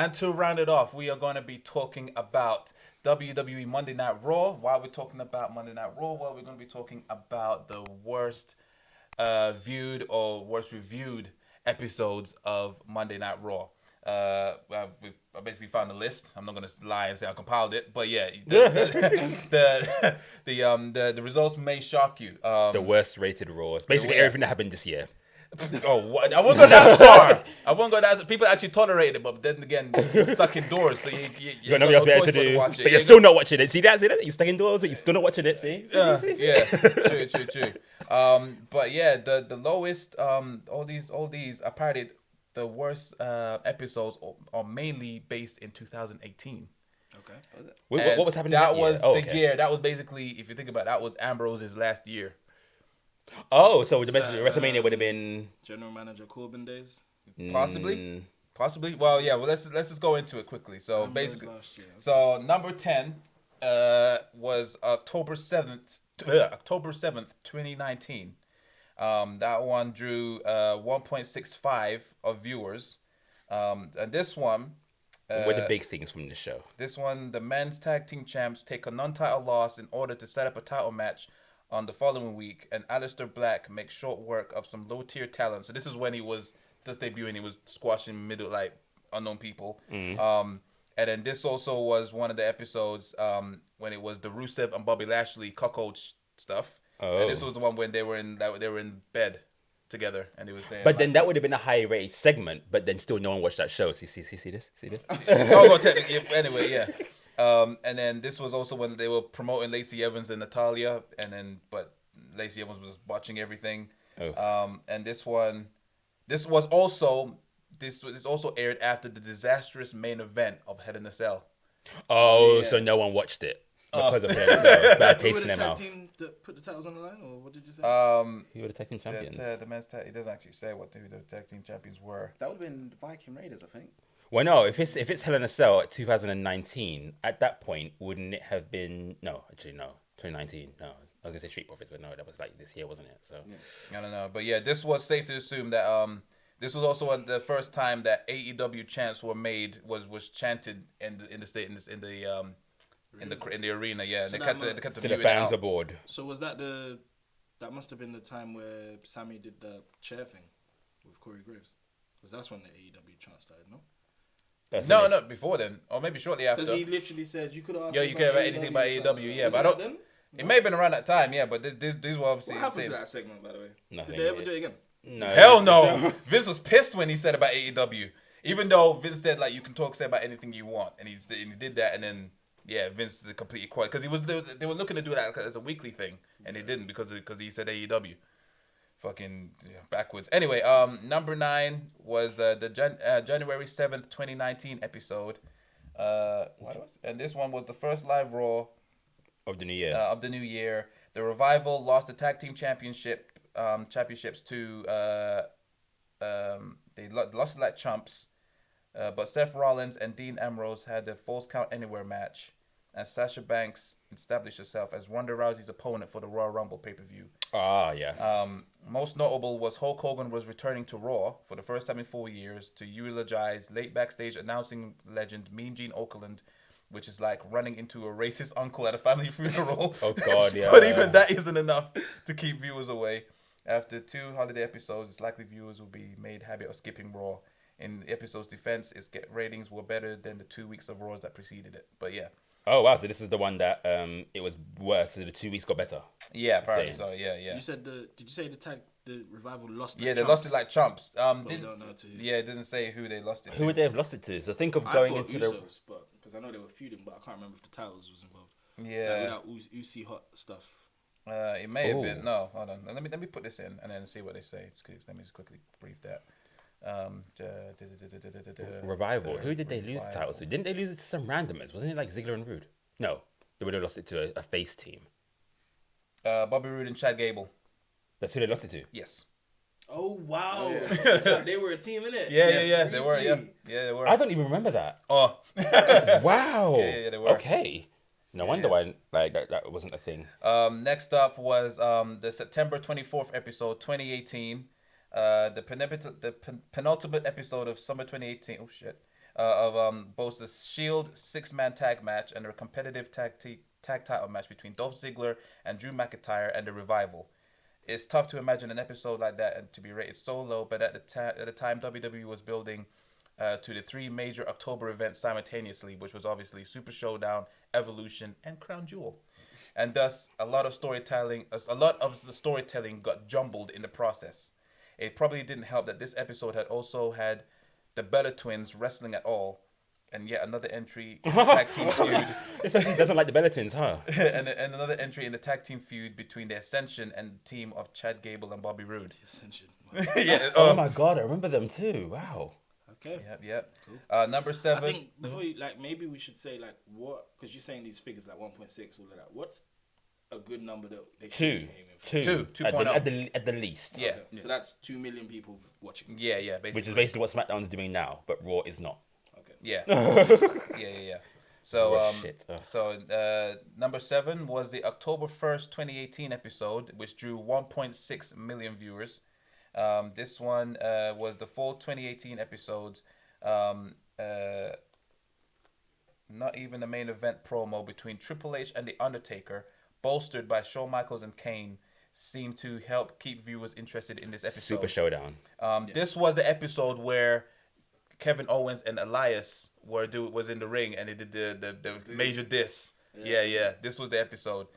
And to round it off, we are going to be talking about WWE Monday Night Raw. While we're talking about Monday Night Raw, well, we're going to be talking about the worst viewed or worst reviewed episodes of Monday Night Raw. I basically found a list. I'm not gonna lie and say I compiled it, but yeah, the results may shock you. The worst rated Raws. Basically, everything that happened this year. Oh, what? I won't go that far. I won't go that. People actually tolerate it, but then again, you're stuck indoors, so you got nothing else no better to choice but do. watch it. But you're still not watching it. See that? You're stuck indoors, but you're still not watching it. See? Yeah, true. But yeah, the lowest, all these apparently the worst episodes are mainly based in 2018. Okay. What was happening? That was the okay. year. That was basically, if you think about it, that was Ambrose's last year. Oh, so basically WrestleMania would have been General Manager Corbin days. Possibly. Well, yeah. Well, let's just go into it quickly. So Ambrose basically, last year, okay. so number 10 was October 7th, 2019. That one drew 1.65 of viewers. And this one, what were the big things from the show? this one, the men's tag team champs take a non-title loss in order to set up a title match on the following week, and Aleister Black makes short work of some low-tier talent. So this is when he was just debuting. He was squashing unknown people. And then this also was one of the episodes when it was the Rusev and Bobby Lashley cuckold stuff. Oh. And this was the one when they were in bed together, and they were saying. But then that would have been a high rated segment, but then still no one watched that show. See this? no, technically, anyway, yeah. And then this was also when they were promoting Lacey Evans and Natalia, but Lacey Evans was watching everything. Oh. And this also aired after the disastrous main event of Hell in a Cell. Oh, Yeah. so no one watched it because of him. So bad Who taste were in the their tag mouth. team that put the titles on the line, or what did you say? Who were the tag team champions? The men's tag. It doesn't actually say who the tag team champions were. That would have been the Viking Raiders, I think. Well, no. If it's Hell in a Cell at 2019, at that point, wouldn't it have been? No, actually, no. 2019, no. I was gonna say Street Profits, but no, that was like this year, wasn't it? So I don't know, but yeah, this was safe to assume that this was also the first time that AEW chants were made was chanted in the arena. Yeah, So they that kept the muting it fans out. are bored. So was that that must have been the time where Sammy did the chair thing with Corey Graves? Because that's when the AEW chant started, no? That's No, when no, before then, or maybe shortly after. Because he literally said you could ask. Yeah, you could have anything about AEW, yeah, but I don't. Then? It may have been around that time, yeah, but these were obviously. What happened same. to that segment, by the way? Nothing. Did they ever do it again? No. Hell no. Vince was pissed when he said about AEW. Even though Vince said like you can say about anything you want, and he did that, and then yeah, Vince is completely quiet because they were looking to do that as a weekly thing, and they didn't because he said AEW. Fucking backwards. Anyway, number 9 was the January 7th, 2019 episode. And this one was the first live Raw Of the new year. of the new year. The Revival lost the tag team championships to they lost like chumps, but Seth Rollins and Dean Ambrose had the Falls Count Anywhere match, and Sasha Banks established herself as Ronda Rousey's opponent for the Royal Rumble pay-per-view. Ah, yes. Most notable was Hulk Hogan was returning to Raw for the first time in 4 years to eulogize late backstage announcing legend Mean Gene Okerlund, which is like running into a racist uncle at a family funeral. Oh, God, yeah. But even that isn't enough to keep viewers away. After 2 holiday episodes, it's likely viewers will be made habit of skipping Raw. In the episode's defense, its ratings were better than the 2 weeks of Raws that preceded it. But yeah. Oh, wow. So this is the one that it was worse. So the 2 weeks got better. Yeah, apparently Same. so. Yeah. You said did you say the Revival lost? Yeah, they lost it like chumps. we don't know to who. Yeah, it doesn't say who they lost it to. Who would they have lost it to? So think of I going thought into the... Usos, but because I know they were feuding, but I can't remember if the titles was involved. Yeah. Like, without Uzi hot stuff. It may have been. Oh. No, hold on. Let me put this in and then see what they say. Let me just quickly brief that. Revival. Who did they lose the titles to? Didn't they lose it to some randomers? Wasn't it like Ziggler and Rude? No. They would have lost it to a face team. Bobby Roode and Chad Gable. That's who they lost it to. Yes. Oh wow! Yeah. They were a team, innit? Yeah. They were. Yeah, they were. I don't even remember that. Oh. Wow. Yeah, they were. Okay. No wonder why like that wasn't a thing. Next up was the September 24th episode, 2018. The penultimate episode of summer 2018. Oh shit. both the Shield 6-man tag match and a competitive tag title match between Dolph Ziggler and Drew McIntyre and the Revival. It's tough to imagine an episode like that and to be rated so low, but at the time WWE was building to the 3 major October events simultaneously, which was obviously Super Showdown, Evolution, and Crown Jewel. And thus, a lot of the storytelling got jumbled in the process. It probably didn't help that this episode had also had the Bella Twins wrestling at all, and yet another entry in the tag team feud. This person doesn't like the Bella Twins, huh? and another entry in the tag team feud between the Ascension and the team of Chad Gable and Bobby Roode. Ascension. Yeah. Oh my god, I remember them too. Wow. Okay. Yep. Cool. Number I 7. think before you, maybe we should say what, because you're saying these figures like 1.6, all of that. What's a good number that they should be aiming for? 2.0 at the least. Yeah. Okay. So that's 2 million people watching. Yeah, basically. Which is basically what SmackDown's doing now, but Raw is not. Okay. Yeah. Yeah. So, Raw shit. Number 7 was the October 1st, 2018 episode, which drew 1.6 million viewers. This one was the full 2018 episodes. Not even the main event promo between Triple H and The Undertaker, bolstered by Shawn Michaels and Kane, seemed to help keep viewers interested in this episode. Super Showdown. This was the episode where Kevin Owens and Elias was in the ring and they did the major diss. Yeah. This was the episode.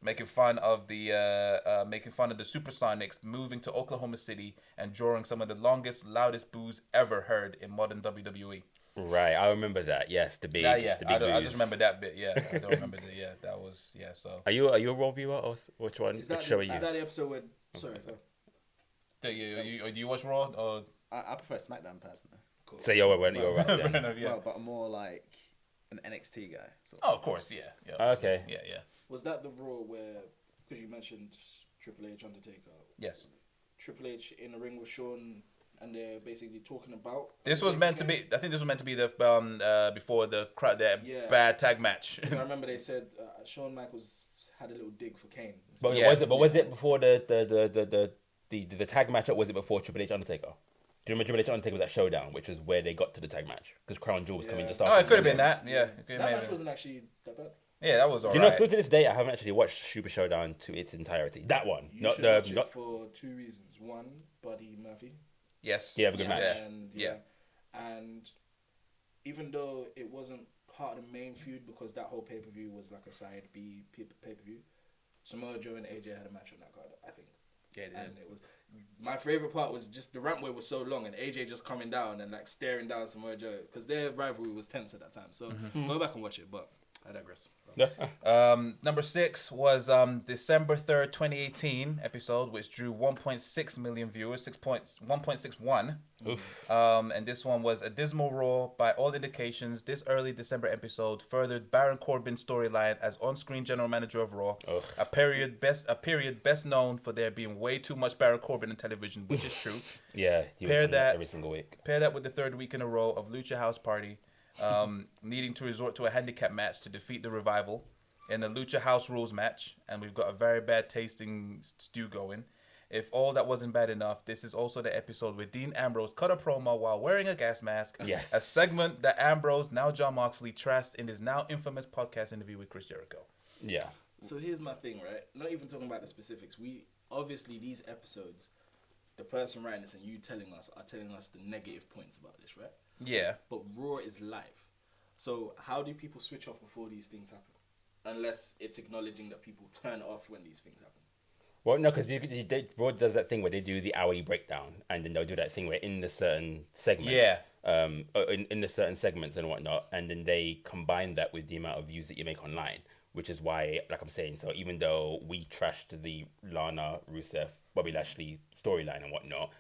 Making fun of the Supersonics moving to Oklahoma City and drawing some of the longest, loudest boos ever heard in modern WWE. Right, I remember that. Yes, the big. Yeah. The big I boos. just remember that bit. Yeah, I don't remember the that was So Are you a Raw viewer or which one? Is that, Which show are you? is that the episode where? Sorry. do you watch Raw or? I prefer SmackDown personally. Cool. So you're Ross then. Yeah. Well, but I'm more like an NXT guy. So. Oh, of course, yeah. Okay. Yeah. Was that the Raw where? Because you mentioned Triple H, Undertaker. Yes. Triple H in the ring with Shawn, and they're basically talking about. This was meant to be. I think this was meant to be the before the Yeah. bad tag match. I remember they said Shawn Michaels had a little dig for Kane. But was it before the tag match, or was it before Triple H Undertaker? Do you remember Triple H Undertaker was that showdown, which was where they got to the tag match because Crown Jewel was coming just after. Oh, it could have been that. Yeah. That match wasn't actually that bad. Yeah, that was Do alright. you know, still to this day, I haven't actually watched Super Showdown to its entirety. That one, You not should the watch not. it for 2 reasons. One, Buddy Murphy. Yes. Yeah, have a good match. And even though it wasn't part of the main feud because that whole pay-per-view was like a side B pay-per-view, Samoa Joe and AJ had a match on that card, I think. Yeah, they did. And it was my favorite part was just the rampway was so long and AJ just coming down and like staring down Samoa Joe because their rivalry was tense at that time. So go back and watch it, but I digress. Number 6 was December 3rd, 2018 episode, which drew 1.6 million viewers, 1.61. And this one was a dismal Raw. By all indications, this early December episode furthered Baron Corbin's storyline as on-screen general manager of Raw. A period best known for there being way too much Baron Corbin on television, which is true. Yeah, he was on it every single week. Pair that with the 3rd week in a row of Lucha House Party. Needing to resort to a handicap match to defeat the Revival in a Lucha House Rules match, and we've got a very bad tasting stew going. If all that wasn't bad enough, this is also the episode where Dean Ambrose cut a promo while wearing a gas mask. Yes. A segment that Ambrose, now Jon Moxley, trashed in his now infamous podcast interview with Chris Jericho. Yeah. So here's my thing, right? Not even talking about the specifics. We obviously these episodes, the person writing this and you are telling us the negative points about this, right? Yeah. But Raw is live. So how do people switch off before these things happen? Unless it's acknowledging that people turn off when these things happen. Well, no, because Raw does that thing where they do the hourly breakdown, and then they'll do that thing where in the certain segments, in the certain segments and whatnot, and then they combine that with the amount of views that you make online, which is why, like I'm saying, so even though we trashed the Lana, Rusev, Bobby Lashley storyline and whatnot,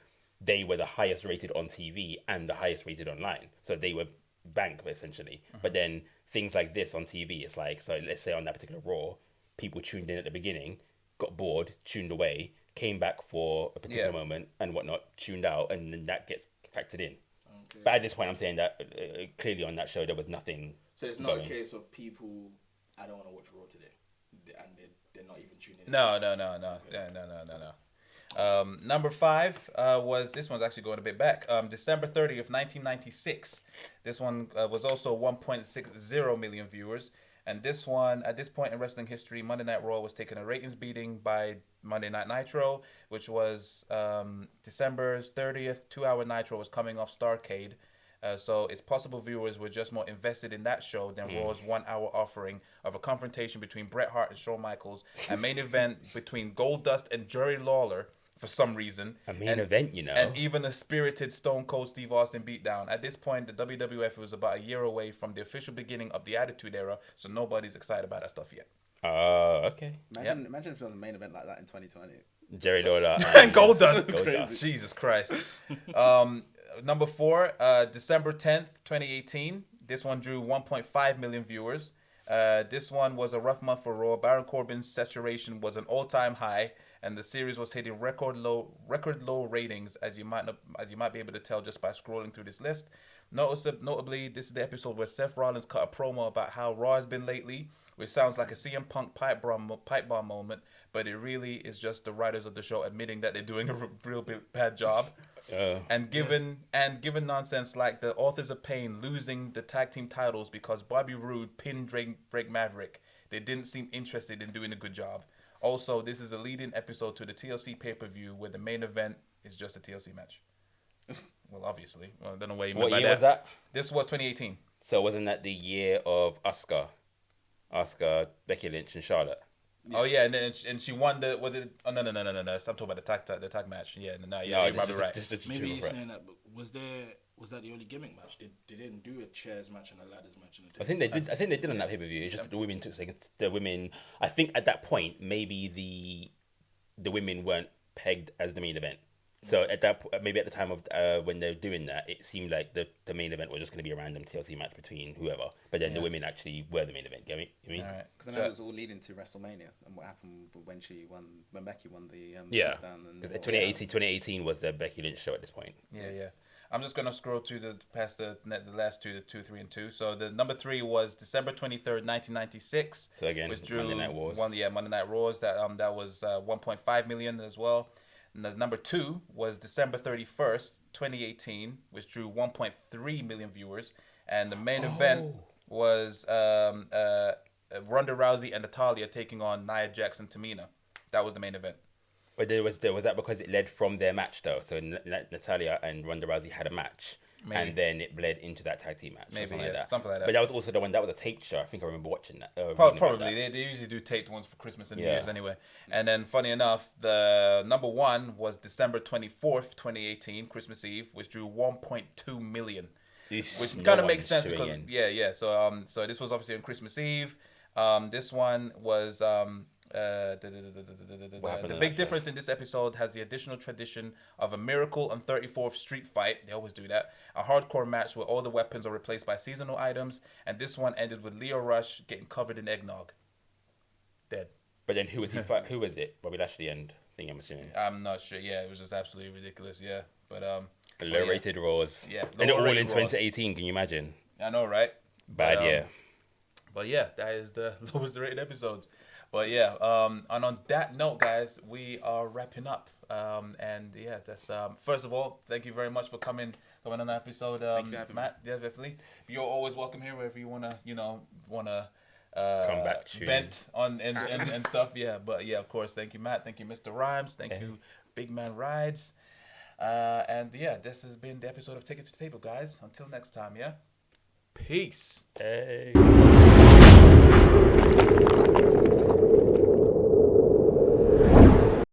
they were the highest rated on TV and the highest rated online. So they were bank, essentially. But then things like this on TV, it's like, so let's say on that particular Raw, people tuned in at the beginning, got bored, tuned away, came back for a particular moment and whatnot, tuned out, and then that gets factored in. Okay. But at this point, I'm saying that clearly on that show, there was nothing. So it's not a case of people, I don't want to watch Raw today, and they're not even tuning in. No. Number 5 was, this one's actually going a bit back. December 30th, 1996. This one was also 1.60 million viewers. And this one, at this point in wrestling history, Monday Night Raw was taking a ratings beating by Monday Night Nitro, which was December 30th. 2-hour Nitro was coming off Starrcade. So it's possible viewers were just more invested in that show than Raw's 1-hour offering of a confrontation between Bret Hart and Shawn Michaels, a main event between Goldust and Jerry Lawler for some reason. A main event, you know. And even a spirited Stone Cold Steve Austin beatdown. At this point, the WWF was about a year away from the official beginning of the Attitude Era, so nobody's excited about that stuff yet. Okay. Imagine if there was a main event like that in 2020. Jerry Lawler And Goldust. Goldust. Jesus Christ. Number 4, December 10th, 2018. This one drew 1.5 million viewers. This one was a rough month for Raw. Baron Corbin's saturation was an all-time high, and the series was hitting record low ratings, as you might be able to tell just by scrolling through this list. Notably, this is the episode where Seth Rollins cut a promo about how Raw has been lately, which sounds like a CM Punk pipe bomb moment, but it really is just the writers of the show admitting that they're doing a real bad job. And given nonsense like the Authors of Pain losing the tag team titles because Bobby Roode pinned Drake Maverick, they didn't seem interested in doing a good job. Also, this is a lead-in episode to the TLC pay-per-view where the main event is just a TLC match. Well, obviously. Well, I don't know what you meant by that. What year was that? This was 2018. So wasn't that the year of Asuka, Becky Lynch, and Charlotte? Yeah. Oh yeah, and she won the, was it? Oh no. I'm talking about the tag match. Yeah, you're probably right. Maybe he's saying that, but was that the only gimmick match? They didn't do a chairs match and a ladders match. I think they did on that pay-per-view. It's just the women took the women. I think at that point maybe the women weren't pegged as the main event. So at that maybe at the time of when they're doing that, it seemed like the main event was just going to be a random TLC match between whoever. But then the women actually were the main event. You mean? Because I know it was all leading to WrestleMania and what happened when Becky won the SmackDown. And 2018 was the Becky Lynch show at this point. Yeah. I'm just gonna scroll through past the last two, the 2, 3, and 2. So the number 3 was December 23rd, 1996. So again, which drew Monday Night Wars. Monday Night Wars. That was 1.5 million as well. And the number 2 was December 31st, 2018, which drew 1.3 million viewers. And the main event was Ronda Rousey and Natalya taking on Nia Jax and Tamina. That was the main event. But was that because it led from their match though? So Natalya and Ronda Rousey had a match, and then it bled into that tag team match. Maybe something like that. But that was also the one that was a taped show. I think I remember watching that. Probably they usually do taped ones for Christmas and New Year's anyway. And then funny enough, the number 1 was December 24th, 2018, Christmas Eve, which drew 1.2 million. Which kind of makes sense because so this was obviously on Christmas Eve. This one was the big difference in this episode has the additional tradition of a Miracle on 34th Street fight. They always do that. A hardcore match where all the weapons are replaced by seasonal items, and this one ended with Leo Rush getting covered in eggnog. Dead. But then who was he? Who was it? Bobby Lashley and thing, I'm assuming. I'm not sure. Yeah, it was just absolutely ridiculous. Yeah, but low-rated Raws. Yeah, and all in 2018. Can you imagine? I know, right? Bad year. But yeah, that is the lowest rated episodes. But yeah, and on that note, guys, we are wrapping up. And yeah, that's first of all, thank you very much for coming on the episode, Matt. Yeah, definitely. You're always welcome here wherever you wanna come back, vent on and stuff. Yeah, but yeah, of course, thank you, Matt. Thank you, Mr. Rhymes. Thank you, Big Man Rides. And yeah, this has been the episode of Take It to the Table, guys. Until next time, yeah. Peace. Hey.